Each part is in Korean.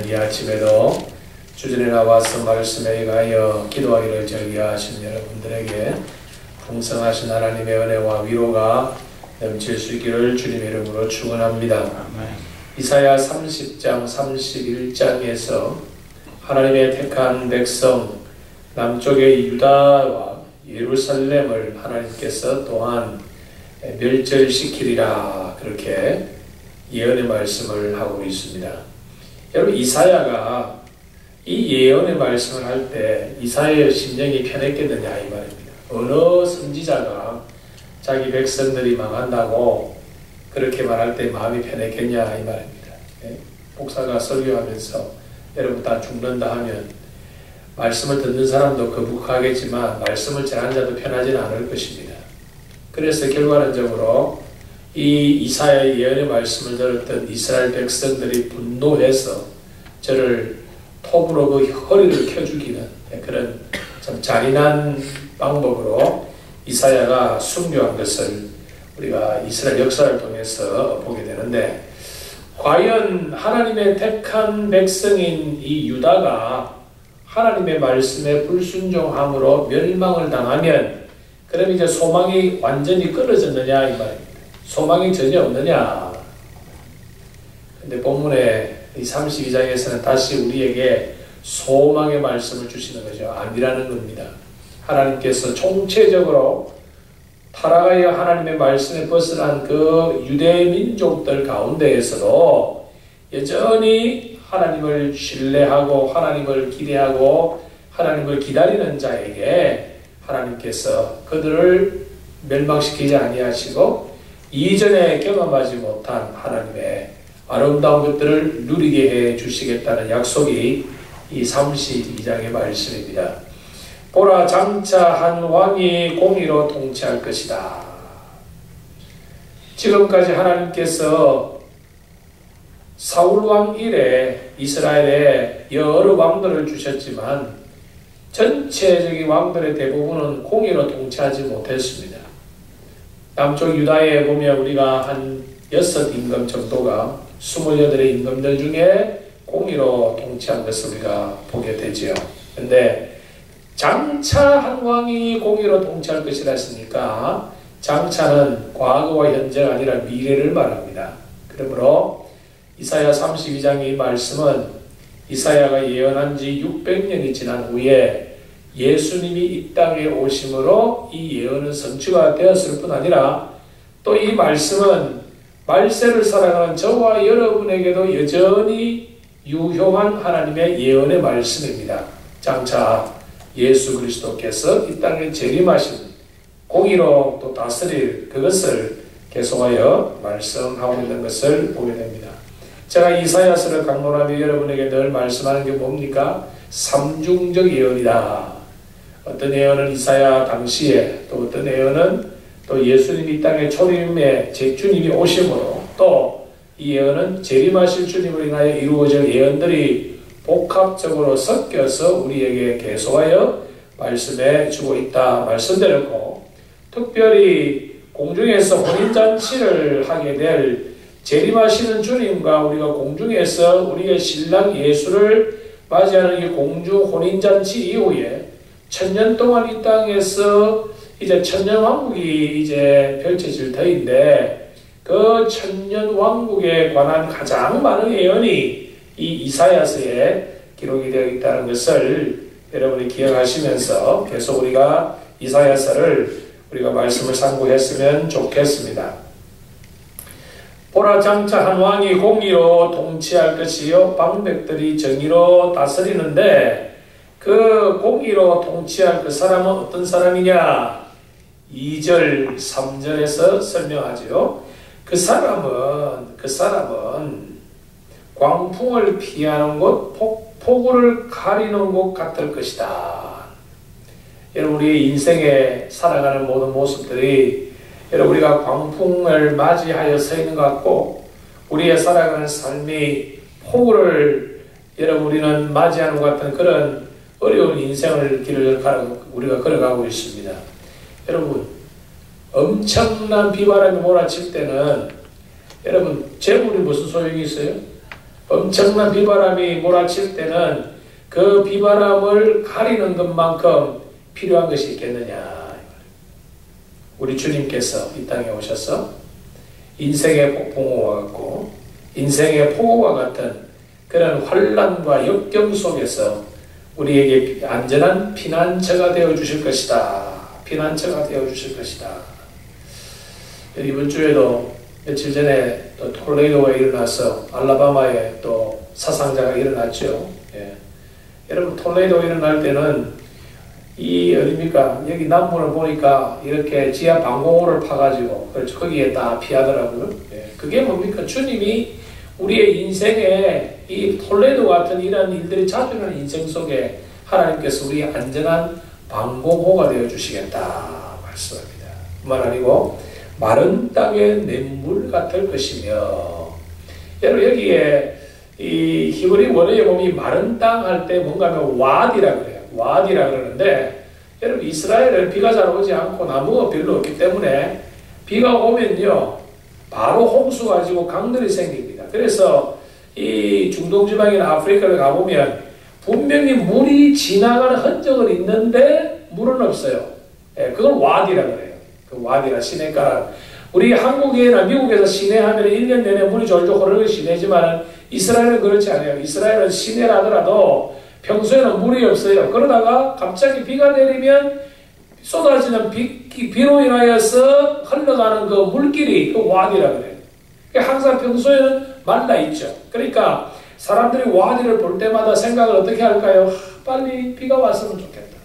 이 아침에도 주전에 나와서 말씀에 의하여 기도하기를 즐겨하시는 여러분들에게 풍성하신 하나님의 은혜와 위로가 넘칠 수 있기를 주님의 이름으로 축원합니다. 이사야 30장 31장에서 하나님의 택한 백성 남쪽의 유다와 예루살렘을 하나님께서 또한 멸절시키리라 그렇게 예언의 말씀을 하고 있습니다. 여러분, 이사야가 이 예언의 말씀을 할 때 이사야의 심령이 편했겠느냐 이 말입니다. 어느 선지자가 자기 백성들이 망한다고 그렇게 말할 때 마음이 편했겠냐 이 말입니다. 목사가 설교하면서 여러분 다 죽는다 하면 말씀을 듣는 사람도 거북하겠지만 말씀을 전하는 자도 편하지는 않을 것입니다. 그래서 결과론적으로 이 이사야의 예언의 말씀을 들었던 이스라엘 백성들이 분노해서 저를 톱으로 그 허리를 켜 죽이는 그런 참 잔인한 방법으로 이사야가 순교한 것을 우리가 이스라엘 역사를 통해서 보게 되는데, 과연 하나님의 택한 백성인 이 유다가 하나님의 말씀에 불순종함으로 멸망을 당하면 그럼 이제 소망이 완전히 끊어졌느냐 이 말입니다. 소망이 전혀 없느냐. 근데 본문의 이 32장에서는 다시 우리에게 소망의 말씀을 주시는 거죠. 아니라는 겁니다. 하나님께서 총체적으로 타락하여 하나님의 말씀에 벗어난 그 유대 민족들 가운데에서도 여전히 하나님을 신뢰하고 하나님을 기대하고 하나님을 기다리는 자에게 하나님께서 그들을 멸망시키지 아니하시고 이전에 경험하지 못한 하나님의 아름다운 것들을 누리게 해 주시겠다는 약속이 이 32장의 말씀입니다. 보라, 장차 한 왕이 공의로 통치할 것이다. 지금까지 하나님께서 사울왕 이래 이스라엘에 여러 왕들을 주셨지만 전체적인 왕들의 대부분은 공의로 통치하지 못했습니다. 남쪽 유다에 보면 우리가 한 6임금 정도가 28의 임금들 중에 공의로 통치한 것을 우리가 보게 되지요. 그런데 장차 한 왕이 공의로 통치할 것이라 했으니까 장차는 과거와 현재가 아니라 미래를 말합니다. 그러므로 이사야 32장의 말씀은 이사야가 예언한 지 600년이 지난 후에 예수님이 이 땅에 오심으로 이 예언은 성취가 되었을 뿐 아니라 또 이 말씀은 말세를 살아가는 저와 여러분에게도 여전히 유효한 하나님의 예언의 말씀입니다. 장차 예수 그리스도께서 이 땅에 재림하신 공의로 또 다스릴 그것을 계속하여 말씀하고 있는 것을 보게 됩니다. 제가 이사야서를 강론하며 여러분에게 늘 말씀하는 게 뭡니까? 삼중적 예언이다. 어떤 예언은 이사야 당시에, 또 어떤 예언은 또 예수님이 이 땅에 초림에 제 주님이 오심으로, 또 이 예언은 재림하실 주님을 인하여 이루어질 예언들이 복합적으로 섞여서 우리에게 계속하여 말씀해 주고 있다 말씀드렸고, 특별히 공중에서 혼인잔치를 하게 될 재림하시는 주님과 우리가 공중에서 우리의 신랑 예수를 맞이하는 이 공중 혼인잔치 이후에 1000년 동안 이 땅에서 이제 천년왕국이 이제 펼쳐질 터인데, 그 천년왕국에 관한 가장 많은 예언이 이 이사야서에 기록이 되어 있다는 것을 여러분이 기억하시면서 계속 우리가 이사야서를 우리가 말씀을 상고했으면 좋겠습니다. 보라, 장차 한 왕이 공의로 통치할 것이요 방백들이 정의로 다스리는데, 그 공의로 통치할 그 사람은 어떤 사람이냐? 2절 3절에서 설명하죠. 그 사람은 광풍을 피하는 곳, 폭우를 가리는 곳 같을 것이다. 여러분, 우리의 인생에 살아가는 모든 모습들이 여러분 우리가 광풍을 맞이하여 서 있는 것 같고, 우리의 살아가는 삶이 폭우를 여러분 우리는 맞이하는 것 같은 그런 어려운 인생을 길을 우리가 걸어가고 있습니다. 여러분, 엄청난 비바람이 몰아칠 때는 여러분 재물이 무슨 소용이 있어요? 엄청난 비바람이 몰아칠 때는 그 비바람을 가리는 것만큼 필요한 것이 있겠느냐. 우리 주님께서 이 땅에 오셔서 인생의 폭풍우와 같고 인생의 폭우와 같은 그런 환난과 역경 속에서 우리에게 안전한 피난처가 되어 주실 것이다. 피난처가 되어 주실 것이다. 이번 주에도 며칠 전에 또 토레이도가 일어나서 알라바마에 또 사상자가 일어났죠. 예. 여러분 토레이도가 일어날 때는 이 어딥니까? 여기 남부를 보니까 이렇게 지하 방공호를 파가지고 그렇죠. 거기에 다 피하더라고요. 예. 그게 뭡니까? 주님이 우리의 인생에 이 토레이도 같은 이런 일들이 자주 일어나는 인생 속에 하나님께서 우리의 안전한 방공호가 되어 주시겠다 말씀합니다. 그만 아니고 마른 땅의 냇물 같을 것이며, 여러분 여기에 이 히브리 원어에 보면 마른 땅 할 때 뭔가 하면 와디라 그래요. 와디라 그러는데, 여러분 이스라엘은 비가 잘 오지 않고 나무가 별로 없기 때문에 비가 오면요 바로 홍수 가지고 강들이 생깁니다. 그래서 이 중동 지방이나 아프리카를 가보면 분명히 물이 지나가는 흔적은 있는데 물은 없어요. 예, 그걸 와디라 그래요. 그 와디라 시내가라. 우리 한국이나 미국에서 시내 하면 1년 내내 물이 졸졸 흐르는 시내지만 이스라엘은 그렇지 않아요. 이스라엘은 시내라더라도 평소에는 물이 없어요. 그러다가 갑자기 비가 내리면 쏟아지는 비로 인하여서 흘러가는 그 물길이 그 와디라 그래요. 항상 평소에는 말라 있죠. 그러니까 사람들이 와디를 볼 때마다 생각을 어떻게 할까요? 빨리 비가 왔으면 좋겠다.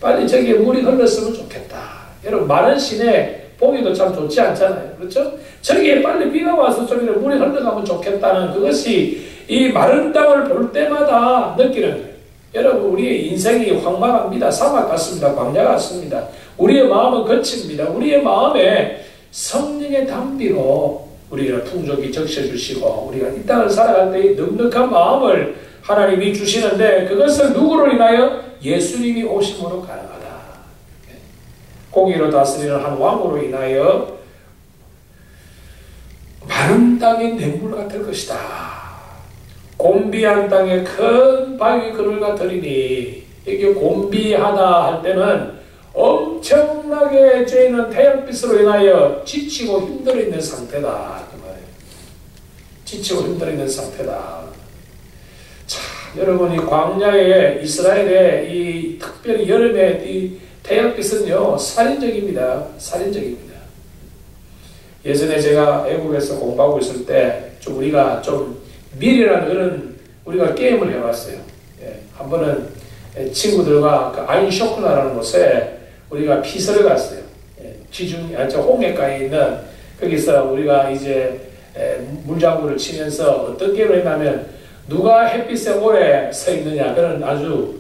빨리 저기에 물이 흘렀으면 좋겠다. 여러분 마른 시내 보기도 참 좋지 않잖아요. 그렇죠? 저기에 빨리 비가 와서 좀 이렇게 물이 흘러가면 좋겠다는 그것이 이 마른 땅을 볼 때마다 느끼는 거예요. 여러분 우리의 인생이 황망합니다. 사막 같습니다. 광야 같습니다. 우리의 마음은 거칩니다. 우리의 마음에 성령의 담비로 우리를 풍족히 적셔주시고 우리가 이 땅을 살아갈 때의 넉넉한 마음을 하나님이 주시는데 그것을 누구로 인하여? 예수님이 오심으로 가능하다. 공의로 다스리는 한 왕으로 인하여 마른 땅의 냇물 같을 것이다. 곤비한 땅에 큰 바위 그늘 같으리니, 이게 곤비하다 할 때는 엄청나게 쬐는 태양빛으로 인하여 지치고 힘들어 있는 상태다. 그 말이에요. 지치고 힘들어 있는 상태다. 자, 여러분 이 광야에 이스라엘의 이 특별히 여름에 이 태양빛은요 살인적입니다. 살인적입니다. 예전에 제가 외국에서 공부하고 있을 때 좀 우리가 좀 밀이라는 그런 우리가 게임을 해봤어요. 예, 한 번은 친구들과 그 아인쇼크나라는 곳에 우리가 피서를 갔어요. 예, 홍해가에 있는 거기서 우리가 이제 물장구를 치면서 어떤 게임을 했냐면 누가 햇빛에 오래 서 있느냐 그런 아주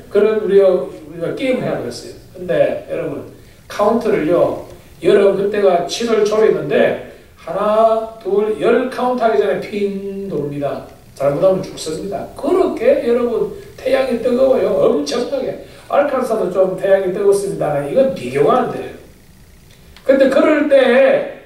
그런 우리가 게임을 해봤어요. 근데 여러분 카운트를요 여러분 그때가 7월 초였는데 하나 둘 10 카운트 하기 전에 핑 돕니다. 잘못하면 죽습니다. 그렇게 여러분 태양이 뜨거워요. 엄청나게. 알칸사도 좀 태양이 뜨겁습니다. 이건 비교가 안 돼요. 근데 그럴 때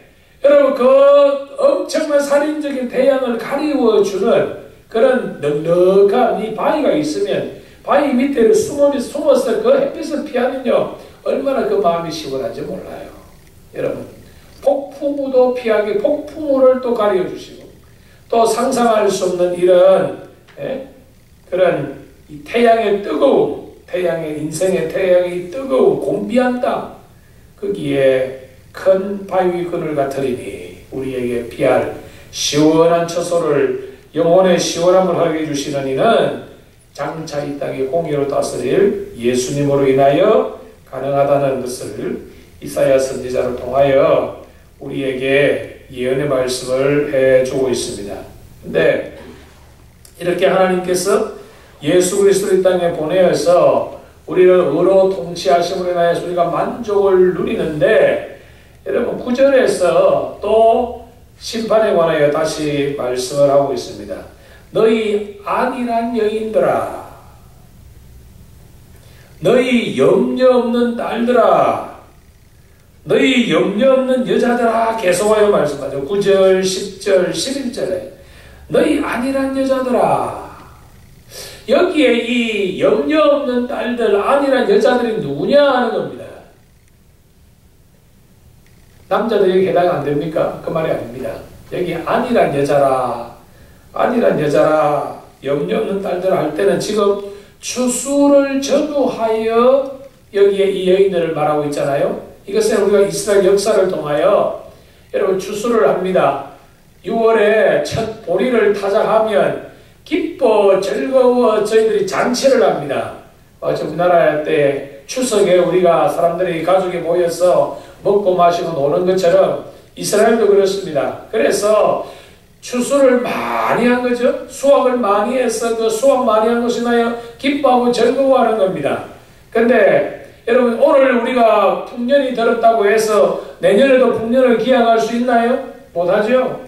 여러분 그 엄청난 살인적인 태양을 가리워주는 그런 넉넉한 이 바위가 있으면 바위 밑에 숨어서 그 햇빛을 피하면요 얼마나 그 마음이 시원한지 몰라요. 여러분 폭풍우도 피하게 폭풍우를 또 가려주시고 또 상상할 수 없는 이런 그런 이 태양의 뜨거움, 인생의 태양이 뜨거운 곤비한 땅 거기에 큰 바위 그늘 같으리니 우리에게 피할 시원한 처소를 영혼의 시원함을 하게 해주시는 이는 장차 이 땅에 공의로 다스릴 예수님으로 인하여 가능하다는 것을 이사야 선지자를 통하여 우리에게 예언의 말씀을 해주고 있습니다. 근데 이렇게 하나님께서 예수 그리스도를 이 땅에 보내어서 우리를 의로 통치하심으로 인하여 우리가 만족을 누리는데 여러분 9절에서 또 심판에 관하여 다시 말씀을 하고 있습니다. 너희 안일한 여인들아, 너희 염려 없는 딸들아, 너희 염려 없는 여자들아 계속하여 말씀하죠. 9절, 10절, 11절에 너희 아니란 여자들아. 여기에 이 염려 없는 딸들, 아니란 여자들이 누구냐 하는 겁니다. 남자들에게 해당 안 됩니까? 그 말이 아닙니다. 여기 아니란 여자라, 아니란 여자라, 염려 없는 딸들 할 때는 지금 추수를 전후하여 여기에 이 여인들을 말하고 있잖아요. 이것은 우리가 이스라엘 역사를 통하여 여러분 추수를 합니다. 6월에 첫 보리를 타작하면 기뻐 즐거워 저희들이 잔치를 합니다. 우리나라 때 추석에 우리가 사람들이 가족이 모여서 먹고 마시고 노는 것처럼 이스라엘도 그렇습니다. 그래서 추수를 많이 한 거죠. 수확을 많이 해서 그 수확 많이 한 것이 나요 기뻐하고 즐거워하는 겁니다. 근데 여러분 오늘 우리가 풍년이 들었다고 해서 내년에도 풍년을 기약할 수 있나요? 못하죠.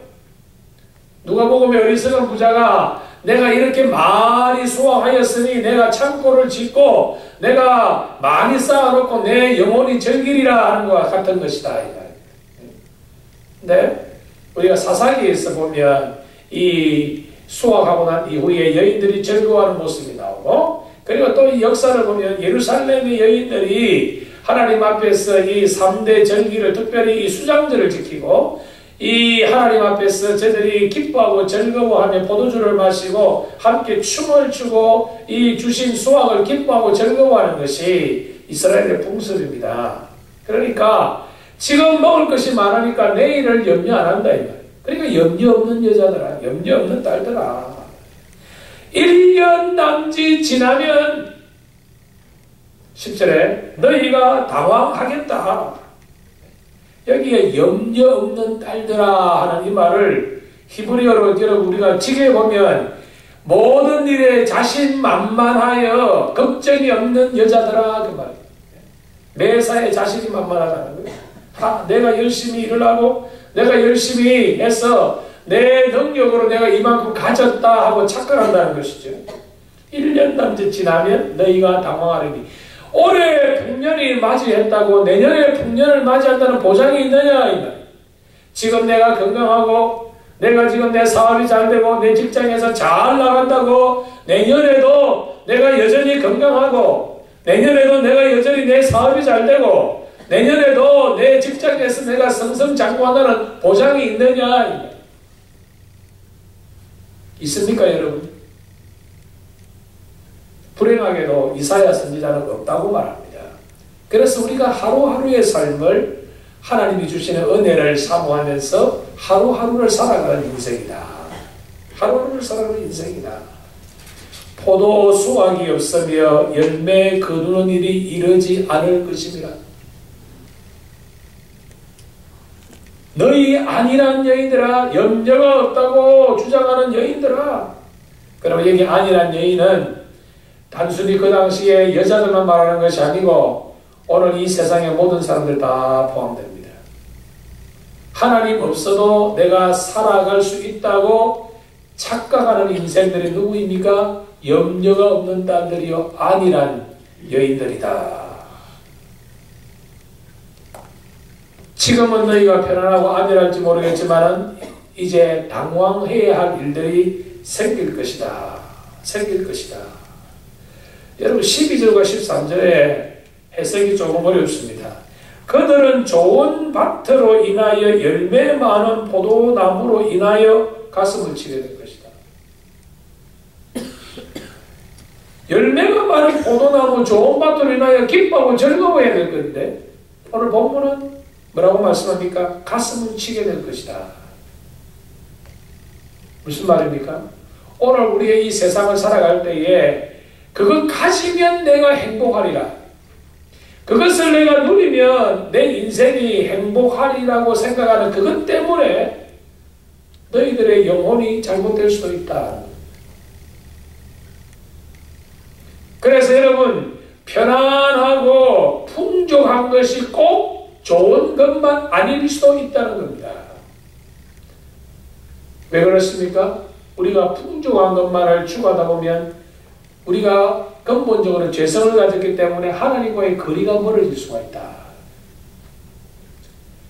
누가복음의 어리석은 부자가 내가 이렇게 많이 수확하였으니 내가 창고를 짓고 내가 많이 쌓아놓고 내 영혼이 즐기리라 하는 것과 같은 것이다. 근데 우리가 사사기에서 보면 이 수확하고 난 이후에 여인들이 즐거워하는 모습이 나오고, 그리고 또 이 역사를 보면 예루살렘의 여인들이 하나님 앞에서 이 3대 절기를 특별히 이 수장절을 지키고 이 하나님 앞에서 저들이 기뻐하고 즐거워하며 포도주를 마시고 함께 춤을 추고 이 주신 수확을 기뻐하고 즐거워하는 것이 이스라엘의 풍습입니다. 그러니까 지금 먹을 것이 많으니까 내일을 염려 안 한다 이 말이에요. 그러니까 염려 없는 여자들아, 염려 없는 딸들아, 1년 남짓 지나면 10절에 너희가 당황하겠다. 여기에 염려 없는 딸들아 하는 이 말을 히브리어로 여러분 우리가 지게 보면 모든 일에 자신만만하여 걱정이 없는 여자들아 그 말이에요. 매사에 자신이 만만하다는 거예요. 내가 열심히 일을 하고 내가 열심히 해서 내 능력으로 내가 이만큼 가졌다 하고 착각한다는 것이죠. 1년 남짓 지나면 너희가 당황하리니 올해 풍년이 맞이했다고 내년에 풍년을 맞이한다는 보장이 있느냐? 지금 내가 건강하고 내가 지금 내 사업이 잘 되고 내 직장에서 잘 나간다고 내년에도 내가 여전히 건강하고 내년에도 내가 여전히 내 사업이 잘 되고 내년에도 내 직장에서 내가 승승장구한다는 보장이 있느냐? 있습니까 여러분? 불행하게도 이사야 선지자는 없다고 말합니다. 그래서 우리가 하루하루의 삶을 하나님이 주시는 은혜를 사모하면서 하루하루를 살아가는 인생이다. 하루하루를 살아가는 인생이다. 포도 수확이 없으며 열매 거두는 일이 이르지 않을 것입니다. 너희 아니란 여인들아, 염려가 없다고 주장하는 여인들아. 그러면 여기 아니란 여인은 단순히 그 당시에 여자들만 말하는 것이 아니고 오늘 이 세상의 모든 사람들 다 포함됩니다. 하나님 없어도 내가 살아갈 수 있다고 착각하는 인생들이 누구입니까? 염려가 없는 딸들이요 아니란 여인들이다. 지금은 너희가 편안하고 안일할지 모르겠지만 이제 당황해야 할 일들이 생길 것이다. 생길 것이다. 여러분 12절과 13절에 해석이 조금 어렵습니다. 그들은 좋은 밭으로 인하여 열매 많은 포도나무로 인하여 가슴을 치게 될 것이다. 열매가 많은 포도나무 좋은 밭으로 인하여 기뻐하고 즐거워해야 될 건데 오늘 본문은 뭐라고 말씀합니까? 가슴을 치게 될 것이다. 무슨 말입니까? 오늘 우리의 이 세상을 살아갈 때에 그것 가지면 내가 행복하리라. 그것을 내가 누리면 내 인생이 행복하리라고 생각하는 그것 때문에 너희들의 영혼이 잘못될 수도 있다. 그래서 여러분 편안하고 풍족한 것이 꼭 좋은 것만 아닐 수도 있다는 겁니다. 왜 그렇습니까? 우리가 풍족한 것만을 추구하다 보면 우리가 근본적으로 죄성을 가졌기 때문에 하나님과의 거리가 멀어질 수가 있다.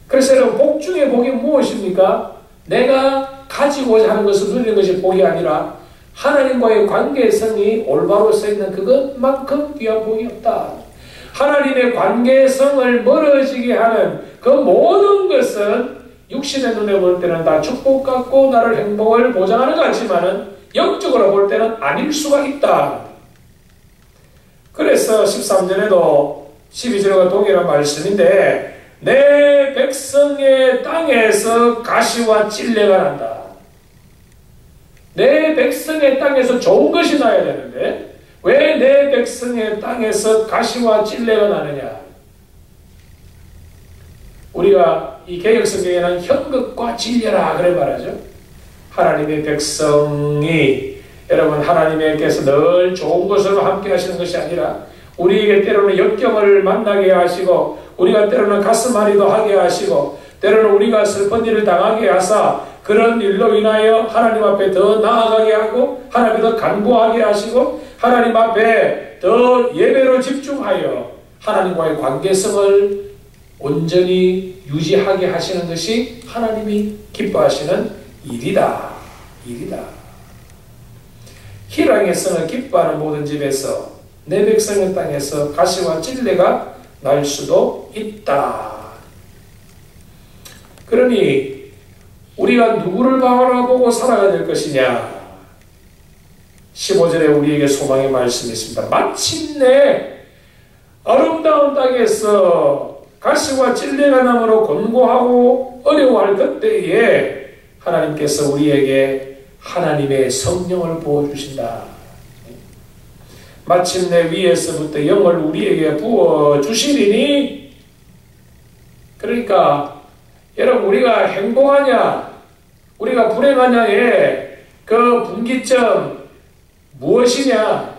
그래서 여러분 복 중에 복이 무엇입니까? 내가 가지고자 하는 것을 누리는 것이 복이 아니라 하나님과의 관계성이 올바로 서 있는 그것만큼 귀한 복이 없다. 하나님의 관계성을 멀어지게 하는 그 모든 것은 육신의 눈에 볼 때는 다 축복 같고 나를 행복을 보장하는 것 같지만은 영적으로 볼 때는 아닐 수가 있다. 그래서 13절에도 12절과 동일한 말씀인데 내 백성의 땅에서 가시와 찔레가 난다. 내 백성의 땅에서 좋은 것이 나야 되는데 왜 내 백성의 땅에서 가시와 찔레가 나느냐? 우리가 이 개역성경에는 현극과 진리라 그래 말하죠. 하나님의 백성이 여러분 하나님께서 늘 좋은 것으로 함께 하시는 것이 아니라 우리에게 때로는 역경을 만나게 하시고 우리가 때로는 가슴앓이도 하게 하시고 때로는 우리가 슬픈 일을 당하게 하사 그런 일로 인하여 하나님 앞에 더 나아가게 하고 하나님 더 간구하게 하시고 하나님 앞에 더 예배로 집중하여 하나님과의 관계성을 온전히 유지하게 하시는 것이 하나님이 기뻐하시는 일이다. 희락의 성을 기뻐하는 모든 집에서 내 백성의 땅에서 가시와 찔레가 날 수도 있다. 그러니 우리가 누구를 바라보고 살아가야 될 것이냐? 15절에 우리에게 소망의 말씀이 있습니다. 마침내 아름다운 땅에서 가시와 찔레가 남으로 곤고하고 어려워할 그때에 하나님께서 우리에게 하나님의 성령을 부어주신다. 마침내 위에서부터 영을 우리에게 부어주시리니 그러니까 여러분 우리가 행복하냐 우리가 불행하냐의 그 분기점 무엇이냐?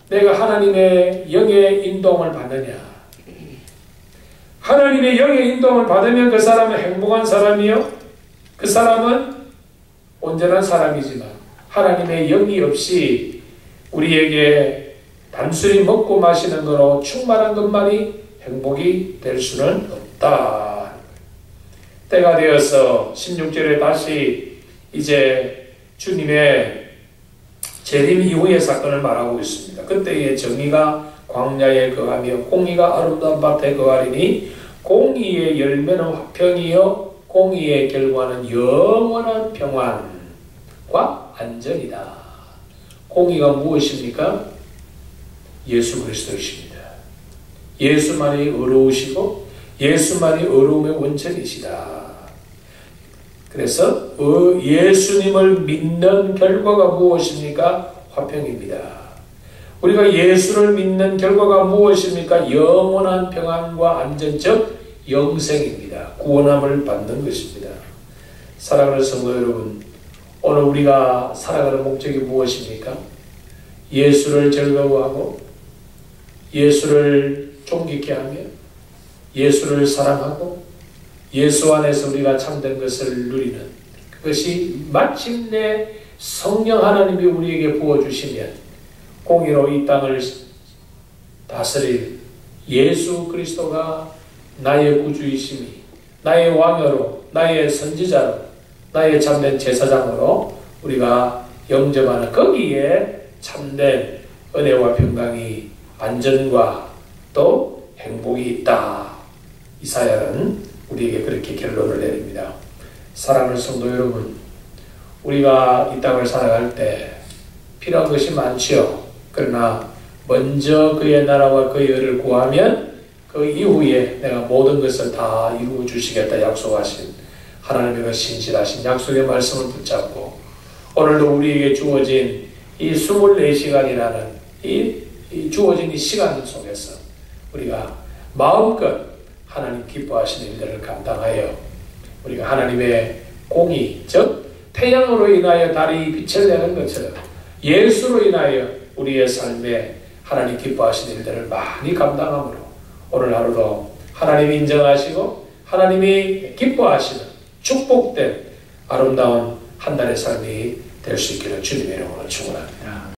내가 하나님의 영의 인도를 받느냐? 하나님의 영의 인도를 받으면 그 사람은 행복한 사람이요? 그 사람은 온전한 사람이지만 하나님의 영이 없이 우리에게 단순히 먹고 마시는 거로 충만한 것만이 행복이 될 수는 없다. 때가 되어서 16절에 다시 이제 주님의 재림 이후의 사건을 말하고 있습니다. 그때의 정의가 광야에 거하며 공의가 아름다운 밭에 거하리니 공의의 열매는 화평이요 공의의 결과는 영원한 평안과 안전이다. 공의가 무엇입니까? 예수 그리스도이십니다. 예수만이 의로우시고 예수만이 의로움의 원천이시다. 그래서 예수님을 믿는 결과가 무엇입니까? 화평입니다. 우리가 예수를 믿는 결과가 무엇입니까? 영원한 평안과 안전, 즉 영생입니다. 구원함을 받는 것입니다. 사랑하는 성도 여러분, 오늘 우리가 살아가는 목적이 무엇입니까? 예수를 즐거워하고 예수를 존귀케 하며 예수를 사랑하고 예수 안에서 우리가 참된 것을 누리는 그것이 마침내 성령 하나님이 우리에게 부어주시면 공의로 이 땅을 다스릴 예수 그리스도가 나의 구주이심이 나의 왕으로 나의 선지자로 나의 참된 제사장으로 우리가 영접하는 거기에 참된 은혜와 평강이 안전과 또 행복이 있다. 이사야는 우리에게 그렇게 결론을 내립니다. 사랑하는 성도 여러분, 우리가 이 땅을 살아갈 때 필요한 것이 많지요. 그러나 먼저 그의 나라와 그의 의를 구하면 그 이후에 내가 모든 것을 다 이루어 주시겠다 약속하신 하나님의 그 신실하신 약속의 말씀을 붙잡고 오늘도 우리에게 주어진 이 24시간이라는 이 주어진 이 시간 속에서 우리가 마음껏 하나님 기뻐하시는 일들을 감당하여 우리가 하나님의 공의, 즉 태양으로 인하여 달이 빛을 내는 것처럼 예수로 인하여 우리의 삶에 하나님 기뻐하시는 일들을 많이 감당함으로 오늘 하루도 하나님이 인정하시고 하나님이 기뻐하시는 축복된 아름다운 한 달의 삶이 될 수 있기를 주님의 이름으로 축원합니다.